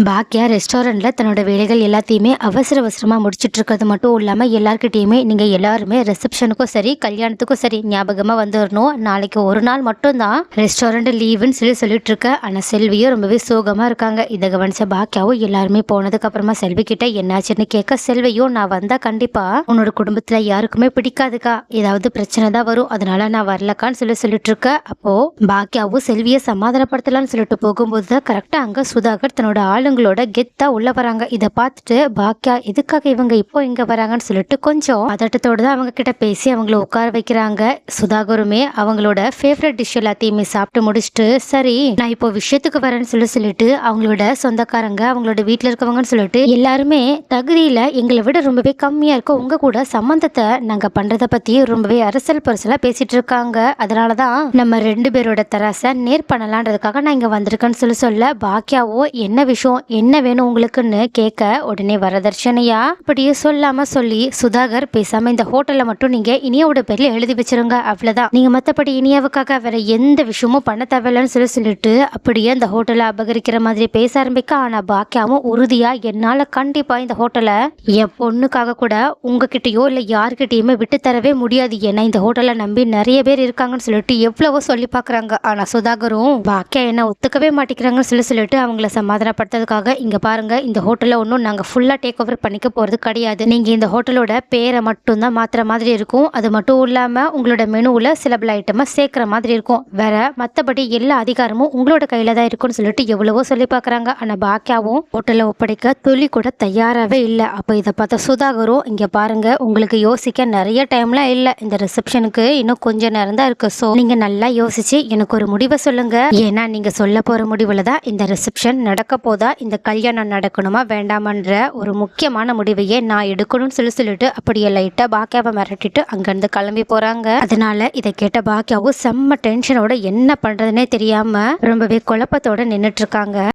பாக்கியா ரெஸ்டாரண்ட்ல தன்னோட வேலைகள் எல்லாத்தையுமே அவசர அவசரமா முடிச்சிட்டு இருக்கிறது மட்டும் இல்லாம எல்லார்கிட்டயுமே நீங்க எல்லாருமே ரிசப்ஷனுக்கும் சரி கல்யாணத்துக்கும் சரி ஞாபகமா வந்துடணும், நாளைக்கு ஒரு நாள் மட்டும்தான் ரெஸ்டாரண்ட் லீவுன்னு சொல்லிட்டு இருக்க. ஆனா செல்வியும் ரொம்பவே சோகமா இருக்காங்க. இதை கவனிச்ச பாக்கியாவும் எல்லாருமே போனதுக்கு அப்புறமா செல்வி கிட்ட என்னாச்சுன்னு கேட்க, செல்வியும் நான் வந்தா கண்டிப்பா உன்னோட குடும்பத்துல யாருக்குமே பிடிக்காதுக்கா, ஏதாவது பிரச்சனை தான் வரும், அதனால நான் வரலக்கான்னு சொல்லிட்டு இருக்க. அப்போ பாக்கியாவும் செல்வியை சமாதானப்படுத்தலாம்னு சொல்லிட்டு போகும்போது தான் கரெக்டா அங்க சுதாகர் தன்னோட ஆளுங்களோட கெத்தா உள்ள வராங்க. இதை பார்த்துட்டு பாக்கியா எதுக்காக இவங்க இப்போ இங்க வராங்கன்னு சொல்லிட்டு கொஞ்சம் பதட்டத்தோட தான் அவங்க கிட்ட பேசி அவங்கள உட்கார வைக்கிறாங்க. சுதாகருமே அவங்களோட ஃபேவரட் டிஷ் எல்லாத்தையுமே சாப்பிட்டு முடிச்சுட்டு, சரி நான் இப்போ விஷயத்துக்கு வரேன்னு சொல்லிட்டு அவங்களோட சொந்தக்காரங்க அவங்களோட வீட்டுல இருக்கவங்கன்னு சொல்லிட்டு எல்லாருமே தகுதியில எங்களை விட ரொம்பவே கம்மியா இருக்க உங்க கூட சம்பந்தத்தை நாங்க பண்றத பத்தி ரொம்பவே அரசல் பரிசலா பேசிட்டு இருக்காங்க. அதனாலதான் நம்ம ரெண்டு பேரோட தராசை நேர் பண்ணலான்றதுக்காக நான் இங்க வந்திருக்கேன்னு சொல்ல பாக்கியாவோ என்ன விஷயம் என்ன வேணும் உங்களுக்குன்னு கேட்க, உடனே வரதட்சணையா அப்படியே சொல்லாம சொல்லி சுதாகர் பேசாம இந்த ஹோட்டல்ல மட்டும் நீங்க இனியாவோட பேர்ல எழுதி வச்சிருங்க, அவ்வளவுதான், நீங்க மத்தபடி இனியாவுக்காக வேற எந்த விஷயமும் பண்ண தேவையில்லைன்னு சொல்லிட்டு அப்படியே அந்த ஹோட்டலை அபகரிக்கிற மாதிரி பேச ஆரம்பிக்க. ஆனா பாக்கியாவும் உறுதியா என்னால கண்டிப்பா இந்த ஹோட்டலை என் பொண்ணுக்காக கூட உங்ககிட்டயோ இல்ல யாருக்கிட்டயுமே விட்டு தரவே முடியாது, ஏன்னா இந்த ஹோட்டலை நம்பி நிறைய பேர் இருக்காங்கன்னு சொல்லிட்டு எவ்வளவோ சொல்லி பாக்குறாங்க. ஆனா சுதாகரும் பாக்கியா என்ன ஒத்துக்கவே மாட்டேங்கிறாங்கன்னு சொல்லிட்டு அவங்கள சமாதானப்படுத்துறதுக்காக, இங்க பாருங்க இந்த ஹோட்டல்ல ஒன்றும் நாங்க ஃபுல்லா டேக் ஓவர் பண்ணிக்க போறது கிடையாது, நீங்க இந்த ஹோட்டலோட பேரை மட்டும் தான் மாத்துற மாதிரி இருக்கும், அது மட்டும் இல்லாம உங்களோட மெனுவில் சில பல ஐட்டமா சேர்க்கிற மாதிரி இருக்கும், வேற மற்றபடி எல்லா அதிகாரமும் உங்களோட கையில தான் இருக்கும்னு சொல்லிட்டு எவ்வளவோ சொல்லி பாக்குறாங்க. ஆனா பாக்கியாவும் ஹோட்டலை ஒப்படைக்க துளி கூட தயாராகவே இல்லை. அப்போ இதை பார்த்த சுதாகரும், இங்க பாருங்க உங்களுக்கு யோசிக்க நிறைய டைம்லாம் இல்லை, இந்த ரிசப்ஷனுக்கு இன்னும் கொஞ்ச நேரம் தான் இருக்கு, ஸோ நீங்க நல்லா யோசிச்சு எனக்கு ஒரு முடிவை சொல்லுங்க, ஏன்னா நீங்க சொல்ல போற முடிவுல தான் இந்த ரிசப்ஷன் நடக்க போதா, இந்த கல்யாணம் நடக்கணுமா வேண்டாமன்ற ஒரு முக்கியமான முடிவையே நான் எடுக்கணும்னு சொல்லிட்டு அப்படியே லைட்டா பாக்கியாவை மிரட்டிட்டு அங்கிருந்து கிளம்பி போறாங்க. அதனால இதை கேட்ட பாக்கியாவும் செம்ம டென்ஷனோட என்ன பண்றதுன்னே தெரியாம ரொம்பவே குழப்பத்தோட நின்னுட்டு இருக்காங்க.